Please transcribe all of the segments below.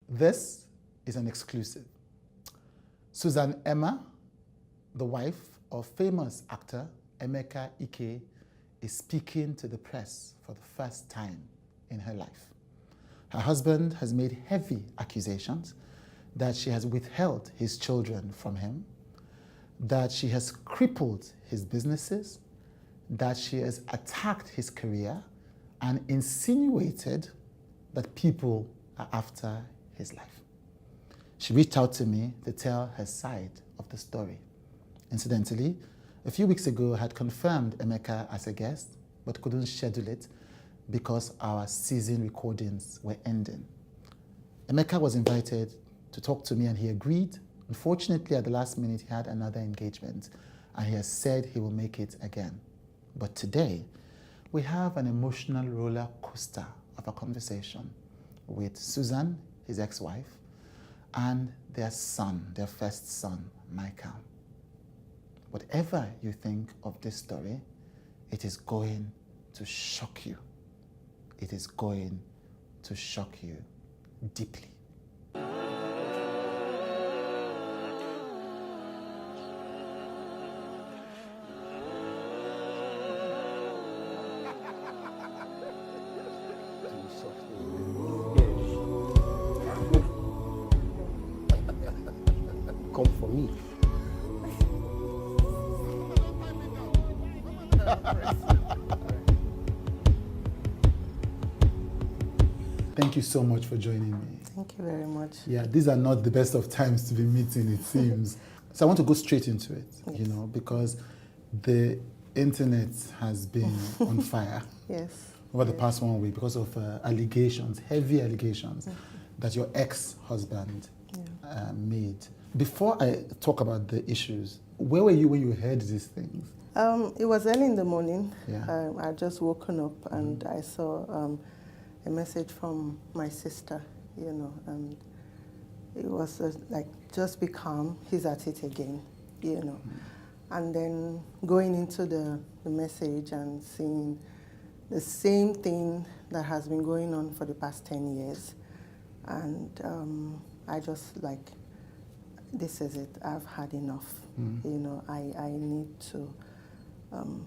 This is an exclusive. Suzanne Emma, the wife of famous actor Emeka is speaking to the press for the first time in her life. Her husband has made heavy accusations that she has withheld his children from him, that she has crippled his businesses, that she has attacked his career and insinuated that people are after his life. She reached out to me to tell her side of the story. Incidentally, a few weeks ago, I had confirmed Emeka as a guest, but couldn't schedule it because our season recordings were ending. Emeka was invited to talk to me and he agreed. Unfortunately, at the last minute, he had another engagement and he has said he will make it again. But today, we have an emotional roller coaster of a conversation with Suzanne, his ex-wife, and their son, their first son, Michael. Whatever you think of this story, it is going to shock you. It is going to shock you deeply. Come for me. Thank you so much for joining me. Thank you very much. Yeah, these are not the best of times to be meeting, it seems. So I want to go straight into it, Yes. you know, because the internet has been on fire Yes. over the past 1 week because of allegations, heavy allegations that your ex-husband made. Before I talk about the issues, where were you when you heard these things? It was early in the morning. Yeah. I had just woken up and I saw a message from my sister, you know, and it was like, just be calm, he's at it again, you know. And then going into the message and seeing the same thing that has been going on for the past 10 years. And I just like, this is it, I've had enough. You know, I need to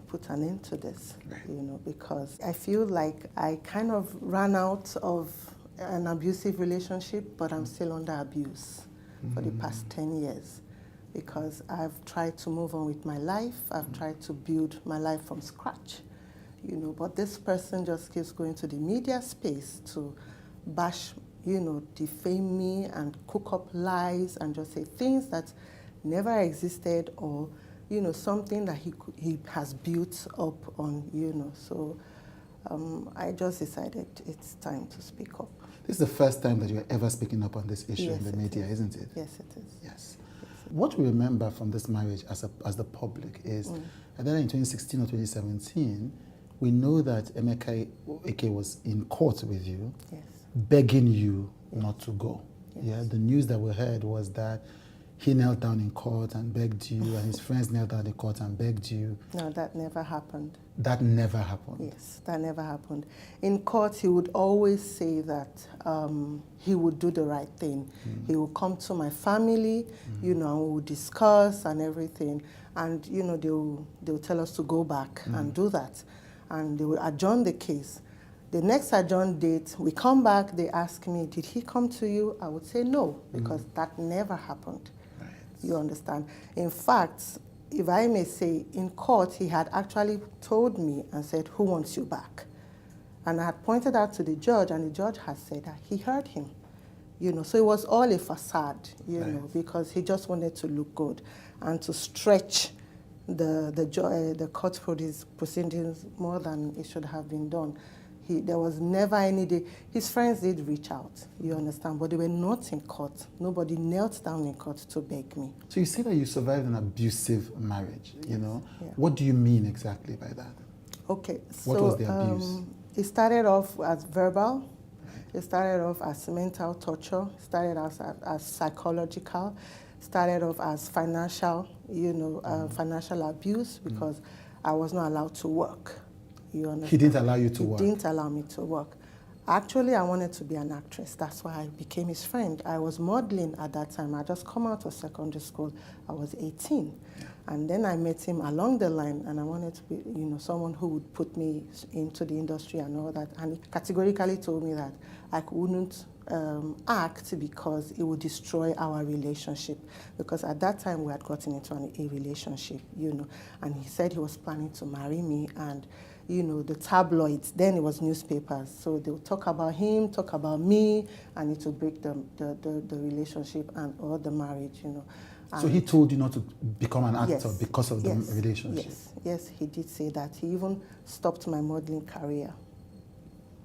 put an end to this, you know, because I feel like I kind of ran out of an abusive relationship, but I'm still under abuse for the past 10 years because I've tried to move on with my life. I've tried to build my life from scratch, you know, but this person just keeps going to the media space to bash, you know, defame me and cook up lies and just say things that never existed or, you know, something that he has built up on, you know. So I just decided it's time to speak up. This is the first time that you're ever speaking up on this issue Yes, in the it media, is. isn't it? Yes, it is. Yes. What we remember from this marriage as the public is, and then in 2016 or 2017, we know that Emeka was in court with you, Yes. begging you not to go. Yes. Yeah, the news that we heard was that he knelt down in court and begged you, and his friends knelt down in court and begged you. No, that never happened. That never happened. Yes, that never happened. In court, he would always say that he would do the right thing. He would come to my family, you know, and we would discuss and everything. And, you know, they'll tell us to go back and do that. And they will adjourn the case. The next adjourned date, we come back, they ask me, did he come to you? I would say no, because that never happened. Right. You understand? In fact, if I may say, in court, he had actually told me and said, who wants you back? And I had pointed out to the judge, and the judge had said that he heard him. You know, so it was all a facade, you know, because he just wanted to look good and to stretch the court proceedings more than it should have been done. There was never any day. His friends did reach out, you understand, but they were not in court. Nobody knelt down in court to beg me. So you say that you survived an abusive marriage, you know. Yeah. What do you mean exactly by that? Okay, so What was the abuse? It started off as verbal. It started off as mental torture. It started off as psychological. It started off as financial, you know, financial abuse because I was not allowed to work. You understand? He didn't allow you to work? He didn't allow me to work. Actually, I wanted to be an actress. That's why I became his friend. I was modeling at that time. I just come out of secondary school. I was 18. And then I met him along the line, and I wanted to be, someone who would put me into the industry and all that. And he categorically told me that I wouldn't act because it would destroy our relationship. Because at that time we had gotten into a relationship, and he said he was planning to marry me, and the tabloids, then it was newspapers, so they would talk about him, talk about me, and it would break the relationship or the marriage, So he told you not to become an actor yes, because of the yes, relationship? Yes, he did say that. He even stopped my modeling career.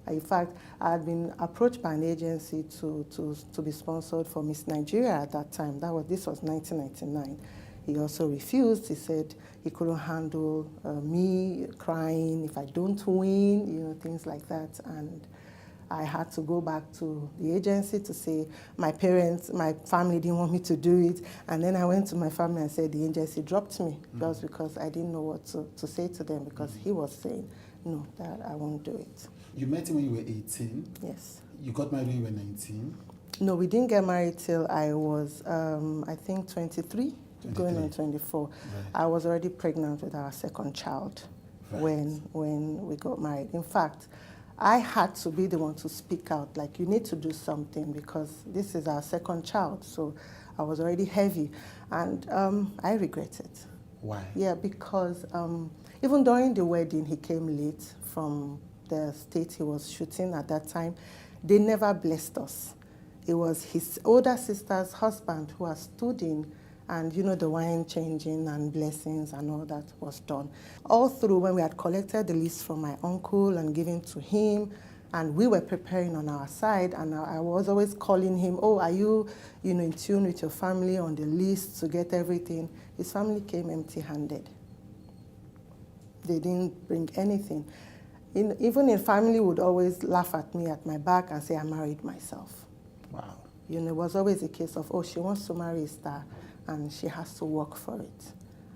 In fact, I had been approached by an agency to be sponsored for Miss Nigeria at that time. This was 1999. He also refused. He said he couldn't handle me crying if I don't win, things like that. And I had to go back to the agency to say my family didn't want me to do it. And then I went to my family and said the agency dropped me just because I didn't know what to say to them, because he was saying, no, that I won't do it. You met him when you were 18? Yes. You got married when you were 19? No, we didn't get married till I was, I think, 23. Going on 24. Right. I was already pregnant with our second child when we got married. In fact, I had to be the one to speak out, like, you need to do something because this is our second child. So I was already heavy, and I regret it. Why? Yeah, because even during the wedding, he came late from the state he was shooting at that time. They never blessed us. It was his older sister's husband who had stood in, and the wine changing and blessings and all that was done. All through, when we had collected the list from my uncle and given to him, and we were preparing on our side, and I was always calling him, oh, are you, in tune with your family on the list to get everything? His family came empty-handed. They didn't bring anything. Even in family would always laugh at me at my back and say I married myself. Wow. It was always a case of, oh, she wants to marry a star, and she has to work for it.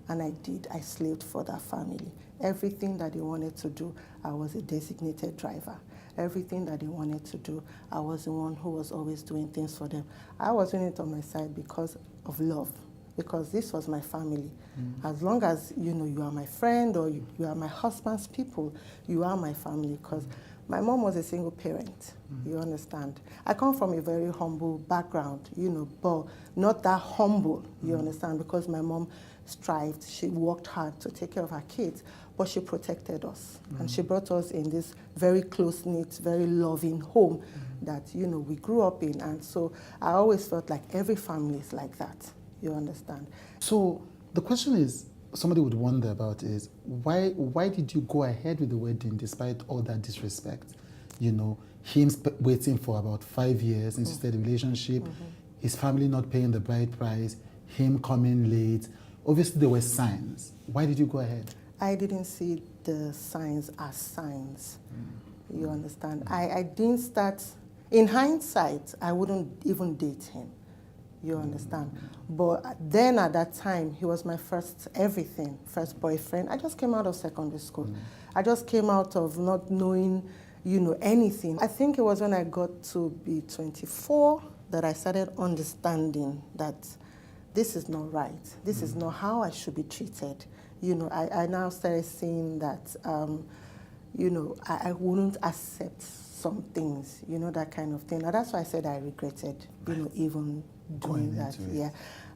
And I did. I slaved for that family. Everything that they wanted to do, I was a designated driver. Everything that they wanted to do, I was the one who was always doing things for them. I was doing it on my side because of love, because this was my family. As long as, you are my friend or you are my husband's people, you are my family, because my mom was a single parent, you understand. I come from a very humble background, but not that humble, you understand, because my mom strived, she worked hard to take care of her kids, but she protected us. And she brought us in this very close-knit, very loving home that, we grew up in. And so I always felt like every family is like that, you understand. So the question is, somebody would wonder about is, why did you go ahead with the wedding despite all that disrespect? Him waiting for about 5 years into the relationship, his family not paying the bride price, him coming late. Obviously there were signs. Why did you go ahead? I didn't see the signs as signs, you understand. I didn't start, in hindsight, I wouldn't even date him. You understand? But then at that time, he was my first everything, first boyfriend. I just came out of secondary school. I just came out of not knowing, anything. I think it was when I got to be 24 that I started understanding that this is not right. This is not how I should be treated. I now started seeing that, I wouldn't accept some things, that kind of thing. And that's why I said I regretted, even doing that. Yeah.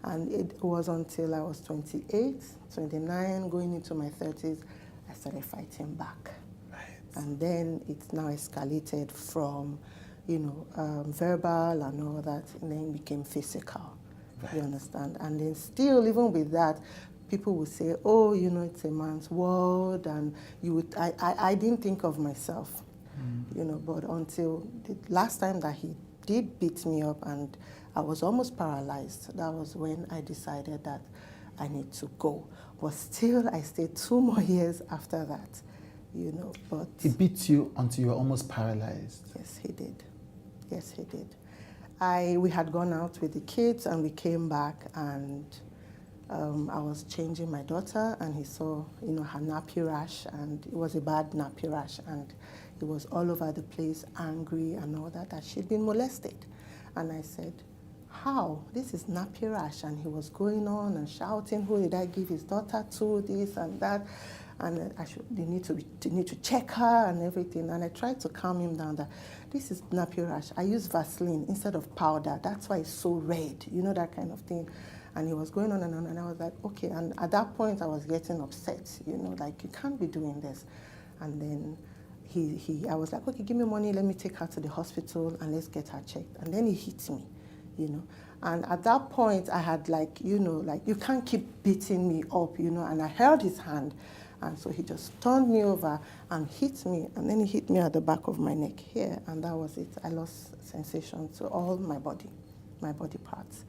And it was until I was 28, 29, going into my 30s, I started fighting back. Right. And then it's now escalated from, verbal and all that, and then it became physical. Right. You understand? And then still, even with that, people would say, oh, it's a man's world, and I didn't think of myself, but until the last time that he did beat me up and I was almost paralyzed, that was when I decided that I need to go. But still, I stayed 2 more years after that, but... He beat you until you were almost paralyzed? Yes, he did. Yes, he did. We had gone out with the kids and we came back, and I was changing my daughter, and he saw, her nappy rash, and it was a bad nappy rash, and he was all over the place, angry and all that she'd been molested. And I said, how? This is nappy rash. And he was going on and shouting, who did I give his daughter to, this and that, and they need to check her and everything. And I tried to calm him down that this is nappy rash. I use Vaseline instead of powder. That's why it's so red, that kind of thing. And he was going on, and I was like, okay. And at that point, I was getting upset, like, you can't be doing this. And then I was like, okay, give me money, let me take her to the hospital, and let's get her checked. And then he hit me, And at that point, I had you can't keep beating me up, and I held his hand. And so he just turned me over and hit me, and then he hit me at the back of my neck here, and that was it. I lost sensation to all my body parts.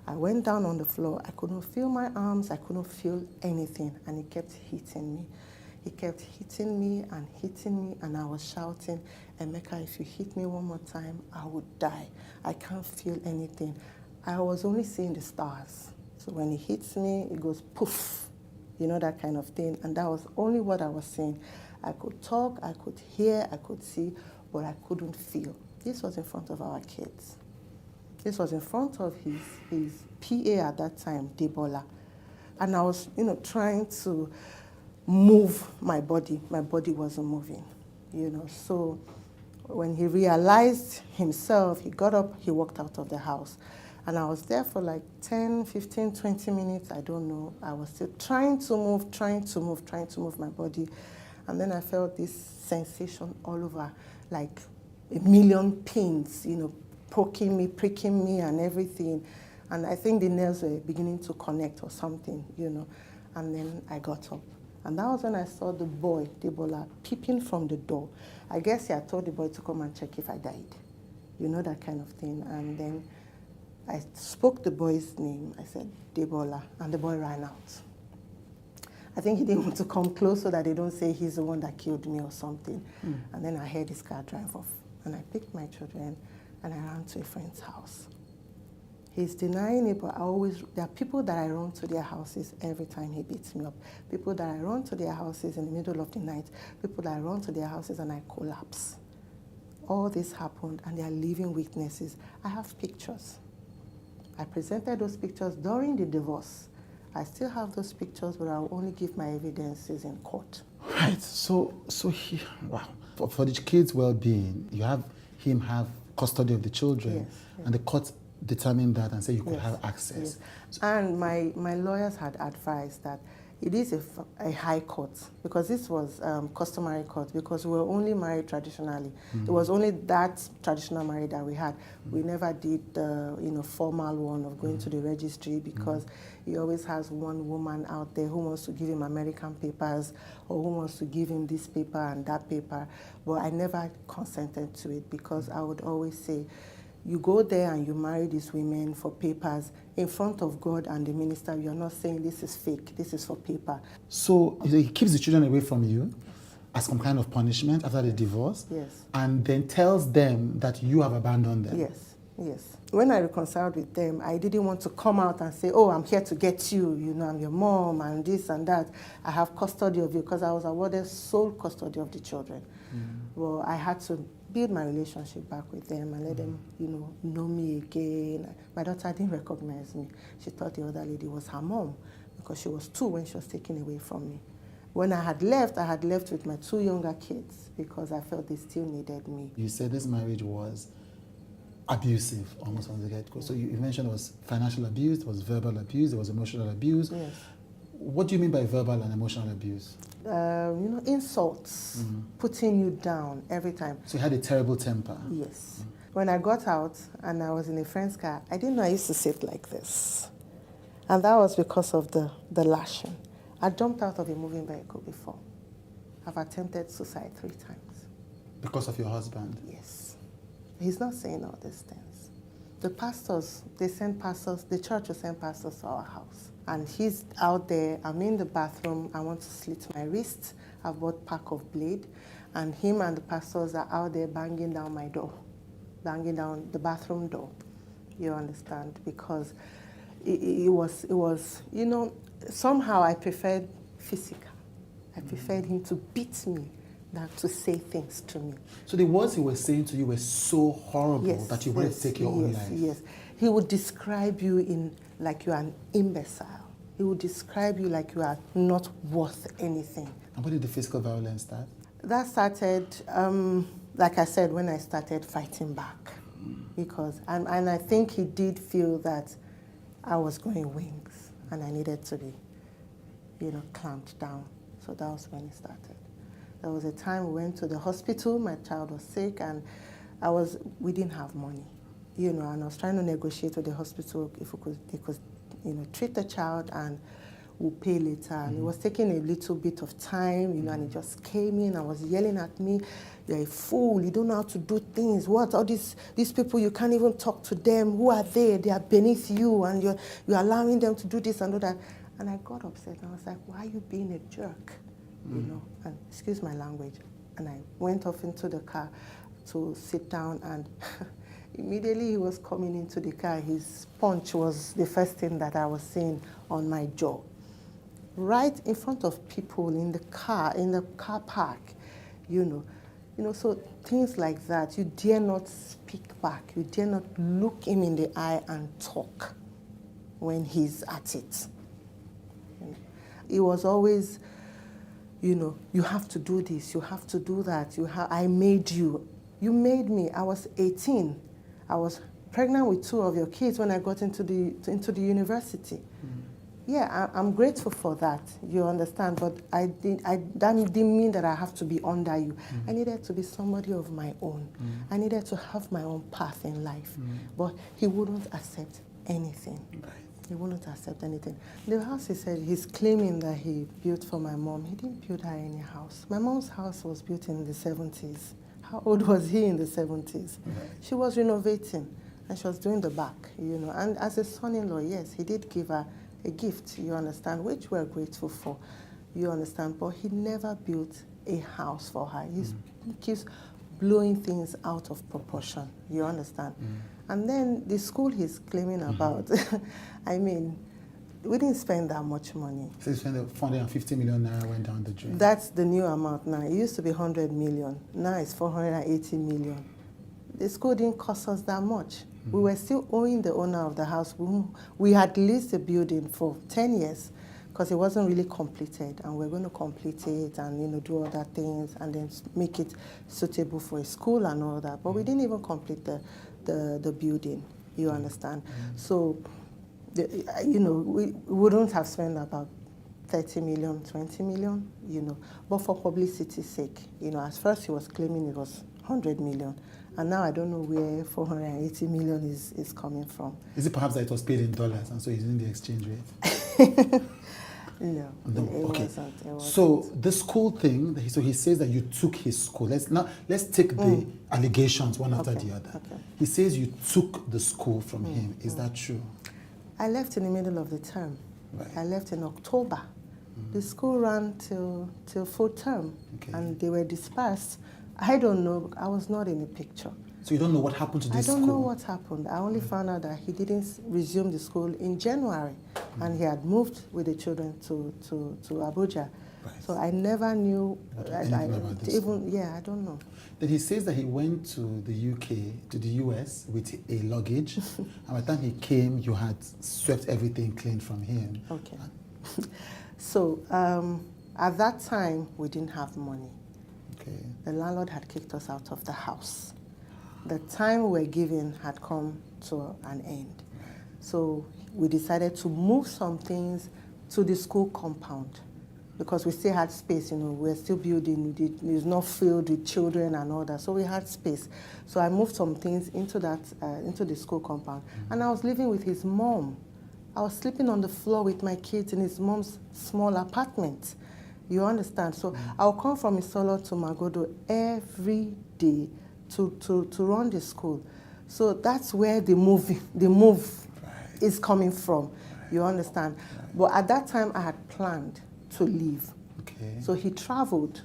I went down on the floor. I couldn't feel my arms. I couldn't feel anything, and he kept hitting me. He kept hitting me, and I was shouting, Emeka, if you hit me one more time, I would die. I can't feel anything. I was only seeing the stars. So when he hits me, it goes poof, that kind of thing. And that was only what I was seeing. I could talk, I could hear, I could see, but I couldn't feel. This was in front of our kids. This was in front of his PA at that time, Debola. And I was, trying to move my body. My body wasn't moving, So when he realized himself, he got up, he walked out of the house. And I was there for like 10, 15, 20 minutes, I don't know. I was still trying to move my body. And then I felt this sensation all over, like a million pins, poking me, pricking me and everything. And I think the nerves were beginning to connect or something, And then I got up. And that was when I saw the boy, Debola, peeping from the door. I guess he had told the boy to come and check if I died. That kind of thing. And then I spoke the boy's name. I said, Debola, and the boy ran out. I think he didn't want to come close so that they don't say he's the one that killed me or something. And then I heard his car drive off. And I picked my children, and I ran to a friend's house. He's denying it, but there are people that I run to their houses every time he beats me up. People that I run to their houses in the middle of the night. People that I run to their houses and I collapse. All this happened, and they are living witnesses. I have pictures. I presented those pictures during the divorce. I still have those pictures, but I'll only give my evidences in court. Right. So he, wow. For the kids' well-being, you have him have custody of the children, yes. And the court determined that and said you could have access. Yes. And my lawyers had advised that it is a high court, because this was customary court, because we were only married traditionally. It was only that traditional marriage that we had. We never did the formal one of going to the registry, because he always has one woman out there who wants to give him American papers, or who wants to give him this paper and that paper. But I never consented to it, because I would always say, you go there and you marry these women for papers in front of God and the minister. You're not saying this is fake, this is for paper. So he keeps the children away from you as some kind of punishment after the divorce? Yes. And then tells them that you have abandoned them? Yes, yes. When I reconciled with them, I didn't want to come out and say, oh, I'm here to get you, I'm your mom and this and that. I have custody of you, because I was awarded sole custody of the children. Well, I had to build my relationship back with them and let them, know me again. My daughter didn't recognize me. She thought the other lady was her mom, because she was 2 when she was taken away from me. When I had left with my 2 younger kids, because I felt they still needed me. You said this marriage was abusive almost from the get-go. So you mentioned it was financial abuse, there was verbal abuse, there was emotional abuse. Yes. What do you mean by verbal and emotional abuse? Insults, putting you down every time. So you had a terrible temper? Yes. When I got out and I was in a friend's car, I didn't know I used to sit like this. And that was because of the lashing. I jumped out of a moving vehicle before. I've attempted suicide 3 times. Because of your husband? Yes. He's not saying all these things. The pastors, the church will send pastors to our house. And he's out there, I'm in the bathroom, I want to slit my wrist. I've bought pack of blade. And him and the pastors are out there banging down my door, banging down the bathroom door. You understand? Because it was, you know, somehow I preferred physical. I preferred him to beat me than to say things to me. So the words he was saying to you were so horrible that you wanted to take your own life? Yes. He would describe you in like you are an imbecile. He would describe you like you are not worth anything. And when did the physical violence start? That started, like I said, when I started fighting back. Because, and I think he did feel that I was growing wings and I needed to be, you know, clamped down. So that was when it started. There was a time we went to the hospital, my child was sick, and we didn't have money, you know, and I was trying to negotiate with the hospital if they could, you know, treat the child and we'll pay later. And it was taking a little bit of time, you know, and he just came in and was yelling at me, "You're a fool, you don't know how to do things. What, all these people, you can't even talk to them. Who are they? They are beneath you, and you're allowing them to do this and do that." And I got upset, and I was like, "Why are you being a jerk?" You know, and excuse my language. And I went off into the car to sit down, and immediately he was coming into the car. His punch was the first thing that I was seeing on my jaw. Right in front of people in the car park, you know, so things like that. You dare not speak back. You dare not look him in the eye and talk when he's at it. It was always, you know, you have to do this, you have to do that. I made you. You made me. I was 18. I was pregnant with 2 of your kids when I got into the university. Yeah, I'm grateful for that, you understand, but that didn't mean that I have to be under you. I needed to be somebody of my own. I needed to have my own path in life. But he wouldn't accept anything. Right. He wouldn't accept anything. The house, he said, he's claiming that he built for my mom. He didn't build her any house. My mom's house was built in the 70s. How old was he in the 70s? Right. She was renovating, and she was doing the back, you know. And as a son-in-law, yes, he did give her a gift, you understand, which we're grateful for, you understand, but he never built a house for her. He keeps blowing things out of proportion, you understand. And then the school he's claiming about, I mean, we didn't spend that much money. So you spent 450 million naira went down the drain. That's the new amount now. It used to be 100 million. Now it's 480 million. The school didn't cost us that much. We were still owing the owner of the house. We had leased the building for 10 years because it wasn't really completed, and we're going to complete it and, you know, do other things and then make it suitable for a school and all that. But we didn't even complete the building, you understand? So, you know, we wouldn't have spent about 30 million, 20 million, you know, but for publicity's sake, you know, at first he was claiming it was 100 million. And now I don't know where 480 million is coming from. Is it perhaps that it was paid in dollars and so he's in the exchange rate? No, okay. It wasn't. So the school thing, so he says that you took his school. Let's take the allegations one after the other. Okay. He says you took the school from him. Is that true? I left in the middle of the term. Right. I left in October. The school ran till full term, and they were dispersed. I don't know. I was not in the picture. So you don't know what happened to this school? I don't know what happened. I only found out that he didn't resume the school in January, and he had moved with the children to Abuja. Right. So I never knew. I don't know. Then he says that he went to the UK, to the US with a luggage, and by the time he came, you had swept everything clean from him. Okay. So at that time, we didn't have money. Okay. The landlord had kicked us out of the house. The time we were given had come to an end. Right. So we decided to move some things to the school compound because we still had space, you know, we were still building, it was not filled with children and all that, so we had space. So I moved some things into the school compound, and I was living with his mom. I was sleeping on the floor with my kids in his mom's small apartment. You understand? So I'll come from Isolo to Magodo every day to run the school. So that's where the move is coming from. You understand? But at that time, I had planned to leave. Okay. So he traveled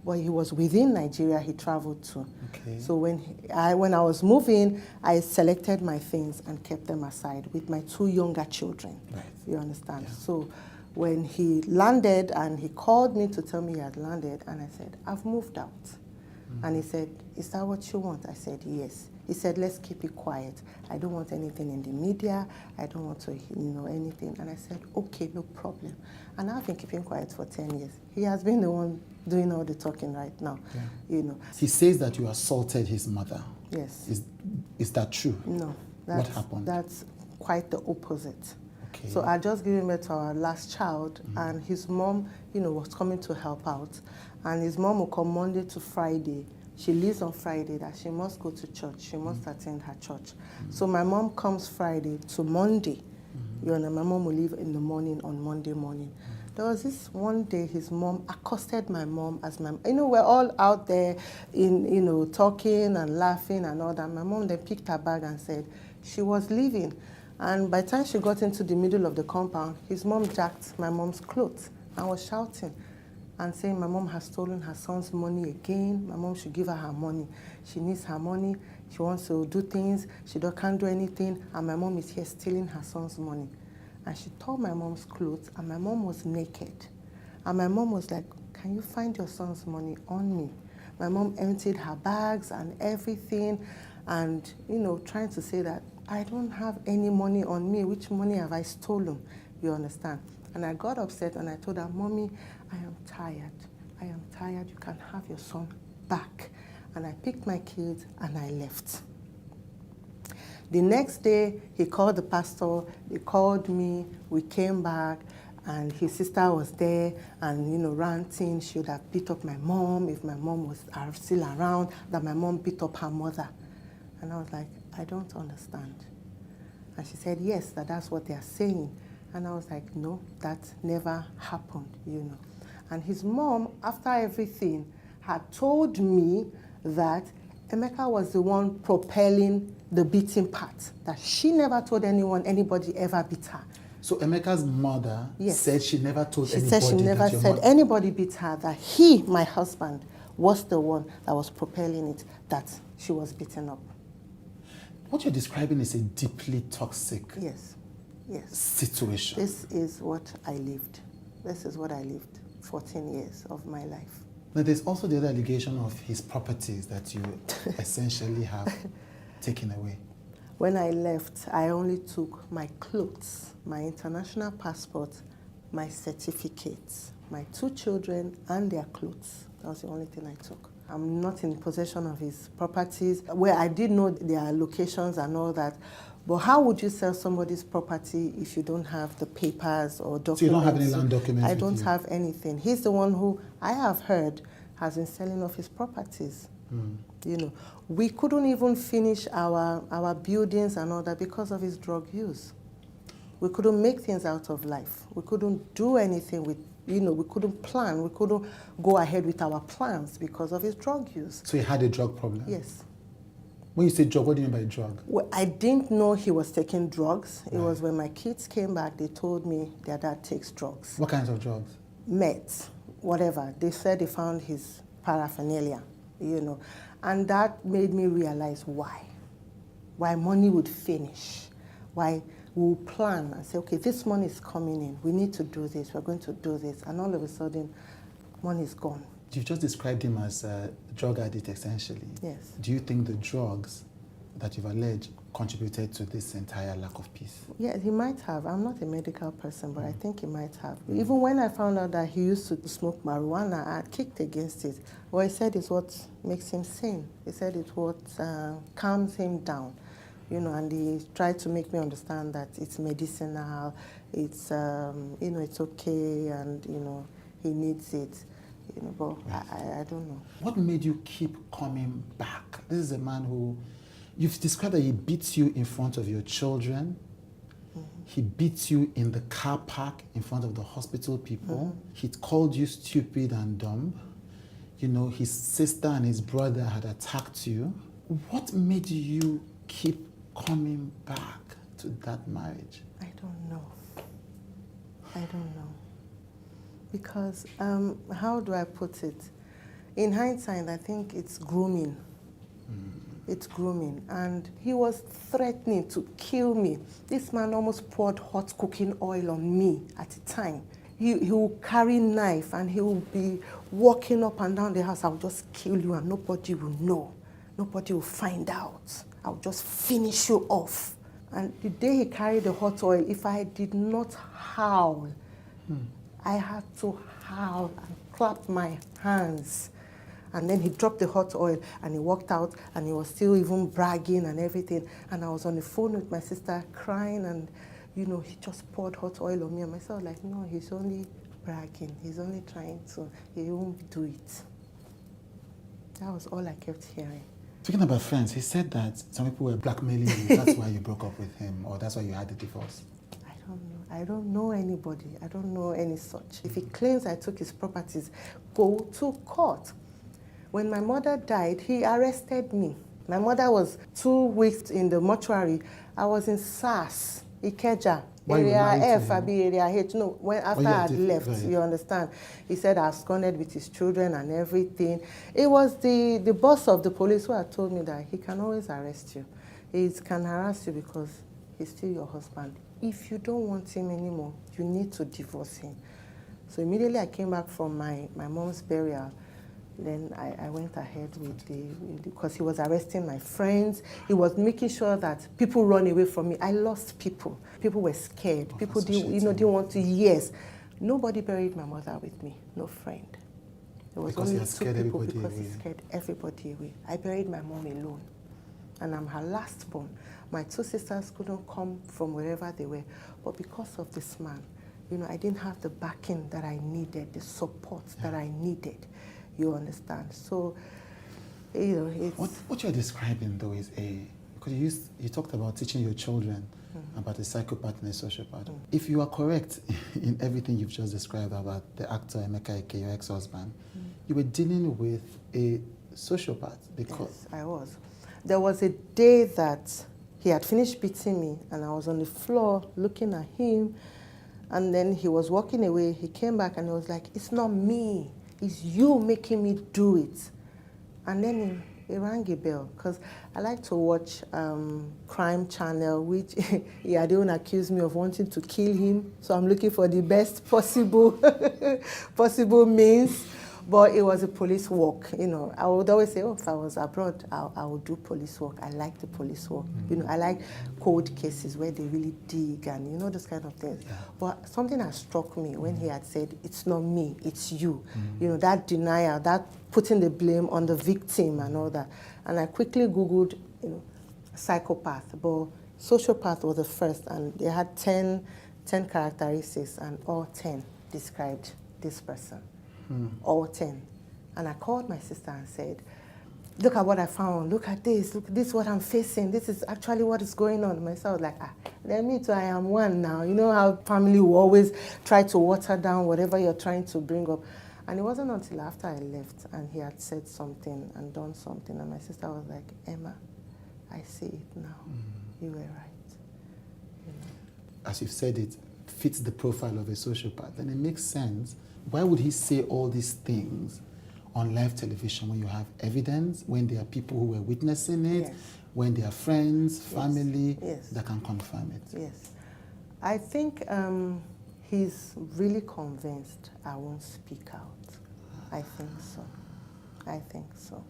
but he was within Nigeria, he traveled to. Okay. So when I was moving, I selected my things and kept them aside with my 2 younger children. Right. You understand? Yeah. So when he landed and he called me to tell me he had landed, and I said, I've moved out. And he said, is that what you want? I said, yes. He said, let's keep it quiet. I don't want anything in the media. I don't want to know anything. And I said, okay, no problem. And I've been keeping quiet for 10 years. He has been the one doing all the talking right now. Yeah. You know. He says that you assaulted his mother. Yes. Is that true? No. What happened? That's quite the opposite. Okay. So I just given birth to our last child, and his mom, was coming to help out. And his mom will come Monday to Friday. She leaves on Friday that she must go to church. She must attend her church. So my mom comes Friday to Monday. My mom will leave in the morning on Monday morning. There was this one day his mom accosted my mom as we're all out there talking and laughing and all that. My mom then picked her bag and said she was leaving. And by the time she got into the middle of the compound, his mom jacked my mom's clothes and was shouting and saying my mom has stolen her son's money again. My mom should give her money. She needs her money. She wants to do things. She can't do anything. And my mom is here stealing her son's money. And she tore my mom's clothes, and my mom was naked. And my mom was like, can you find your son's money on me? My mom emptied her bags and everything and, trying to say that I don't have any money on me. Which money have I stolen? You understand? And I got upset and I told her, Mommy, I am tired. I am tired. You can have your son back. And I picked my kids and I left. The next day, he called the pastor, they called me, we came back, and his sister was there, and, ranting, she would have beat up my mom if my mom was still around, that my mom beat up her mother. And I was like, I don't understand. And she said, yes, that's what they are saying. And I was like, no, that never happened, And his mom, after everything, had told me that Emeka was the one propelling the beating part, that she never told anybody ever beat her. So Emeka's mother said she never told anybody. She said she never said anybody beat her, that he, my husband, was the one that was propelling it, that she was beaten up. What you're describing is a deeply toxic situation. This is what I lived. This is what I lived 14 years of my life. Now, there's also the other allegation of his properties that you essentially have taken away. When I left, I only took my clothes, my international passport, my certificates, my 2 children and their clothes. That was the only thing I took. I'm not in possession of his properties, where I did know their locations and all that. But how would you sell somebody's property if you don't have the papers or documents? So you don't have any land documents? I don't have anything. He's the one who, I have heard, has been selling off his properties. We couldn't even finish our buildings and all that because of his drug use. We couldn't make things out of life. We couldn't do anything with, we couldn't plan. We couldn't go ahead with our plans because of his drug use. So he had a drug problem? Yes. When you say drug, what do you mean by drug? Well, I didn't know he was taking drugs. It was when my kids came back, they told me their dad takes drugs. What kinds of drugs? Meds, whatever. They said they found his paraphernalia, And that made me realize why money would finish, why we'll plan and say, okay, this money is coming in. We need to do this. We're going to do this. And all of a sudden, money is gone. You've just described him as a drug addict, essentially. Yes. Do you think the drugs that you've alleged contributed to this entire lack of peace? Yeah, he might have. I'm not a medical person, but I think he might have. Even when I found out that he used to smoke marijuana, I kicked against it. What he said is what makes him sane. He said it's what calms him down. And he tried to make me understand that it's medicinal, it's, it's okay, and, he needs it. But I don't know. What made you keep coming back? This is a man who, you've described that he beats you in front of your children. He beats you in the car park in front of the hospital people. He called you stupid and dumb. His sister and his brother had attacked you. What made you keep coming back to that marriage? I don't know. Because, how do I put it? In hindsight, I think it's grooming. It's grooming. And he was threatening to kill me. This man almost poured hot cooking oil on me at the time. He will carry knife and he will be walking up and down the house. I'll just kill you and nobody will know. Nobody will find out. I'll just finish you off. And the day he carried the hot oil, if I did not howl, I had to howl and clap my hands. And then he dropped the hot oil and he walked out and he was still even bragging and everything. And I was on the phone with my sister crying and, you know, he just poured hot oil on me. And myself like, no, he's only bragging. He's only trying to, he won't do it. That was all I kept hearing. Speaking about friends, he said that some people were blackmailing you. That's why you broke up with him, or that's why you had the divorce. I don't know. I don't know anybody. I don't know any such. If he claims I took his properties, go to court. When my mother died, he arrested me. My mother was 2 weeks in the mortuary. I was in SARS, Ikeja, Area F, Abi Area H. No, after I had left, you understand. He said I absconded with his children and everything. It was the boss of the police who had told me that he can always arrest you. He can harass you because he's still your husband. If you don't want him anymore, you need to divorce him. So immediately I came back from my mom's burial. Then I went ahead with because he was arresting my friends. He was making sure that people run away from me. I lost people. People were scared. Oh, people didn't want to, yes. Nobody buried my mother with me, no friend. There was because only he scared 2 people everybody because away. he scared everybody away. I buried my mom alone. And I'm her last born. My 2 sisters couldn't come from wherever they were. But because of this man, you know, I didn't have the backing that I needed, the support that I needed. You understand? So, you know, it's... What you're describing, though, is because you talked about teaching your children about a psychopath and a sociopath. If you are correct in everything you've just described about the actor Emeka, Ike, your ex-husband, you were dealing with a sociopath because... Yes, I was. There was a day that he had finished beating me and I was on the floor looking at him, and then he was walking away. He came back and he was like, it's not me. It's you making me do it. And then he rang a bell, because I like to watch Crime Channel, which he had even accused me of wanting to kill him. So I'm looking for the best possible possible means. But it was a police work, you know. I would always say, oh, if I was abroad, I would do police work. I like the police work. You know, I like cold cases where they really dig and, you know, those kind of things. Yeah. But something that struck me when he had said, it's not me, it's you. You know, that denial, that putting the blame on the victim and all that. And I quickly Googled, you know, psychopath, but sociopath was the first, and they had 10 characteristics, and all 10 described this person. All 10. And I called my sister and said, look at what I found, look at this is what I'm facing, this is actually what is going on. Myself was like, then me too, I am one now. You know how family will always try to water down whatever you're trying to bring up. And it wasn't until after I left and he had said something and done something, and my sister was like, Emma, I see it now. You were right. You know? As you've said, it fits the profile of a sociopath, and it makes sense. Why would he say all these things on live television when you have evidence, when there are people who were witnessing it, when there are friends, family that can confirm it? Yes. I think he's really convinced I won't speak out. I think so. I think so.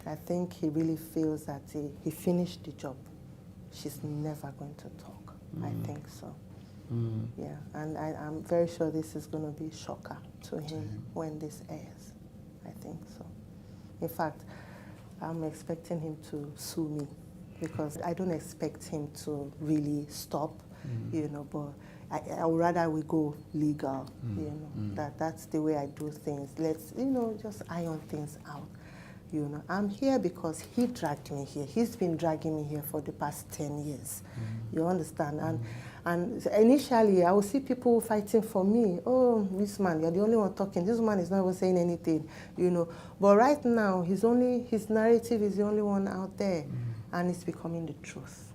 I think he really feels that he finished the job. She's never going to talk. I think so. Yeah, and I'm very sure this is going to be a shocker to him when this airs. I think so. In fact, I'm expecting him to sue me, because I don't expect him to really stop, you know, but I would rather we go legal, you know. That's the way I do things. Let's, you know, just iron things out. You know, I'm here because he dragged me here. He's been dragging me here for the past 10 years. You understand? And initially, I would see people fighting for me. Oh, this man, you're the only one talking. This man is not even saying anything, you know. But right now, his narrative is the only one out there, and it's becoming the truth.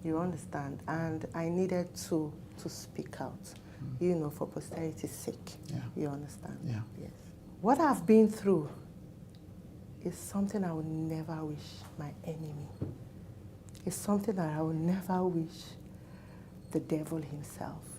You understand? And I needed to speak out, you know, for posterity's sake. You understand? Yes. What I've been through is something I would never wish my enemy. It's something that I would never wish the devil himself.